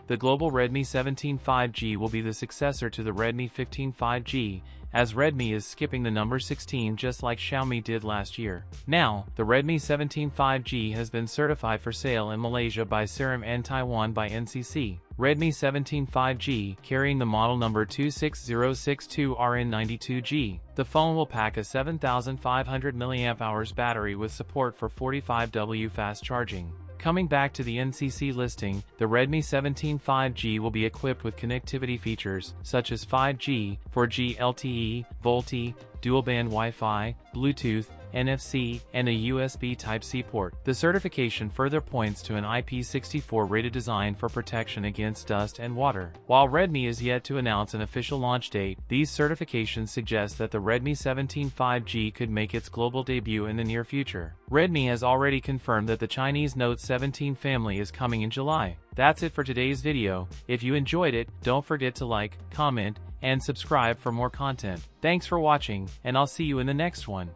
The global Redmi 17 5G will be the successor to the Redmi 15 5G, as Redmi is skipping the number 16 just like Xiaomi did last year. Now, the Redmi 17 5G has been certified for sale in Malaysia by Serum and Taiwan by NCC. Redmi 17 5G, carrying the model number 26062RN92G. The phone will pack a 7500 mAh battery with support for 45W fast charging. Coming back to the NCC listing, the Redmi 17 5G will be equipped with connectivity features such as 5G, 4G LTE, VoLTE, dual-band Wi-Fi, Bluetooth, NFC, and a USB Type-C port. The certification further points to an IP64 rated design for protection against dust and water. While Redmi is yet to announce an official launch date, these certifications suggest that the Redmi 17 5G could make its global debut in the near future. Redmi has already confirmed that the Chinese Note 17 family is coming in July. That's it for today's video. If you enjoyed it, don't forget to like, comment, and subscribe for more content. Thanks for watching, and I'll see you in the next one.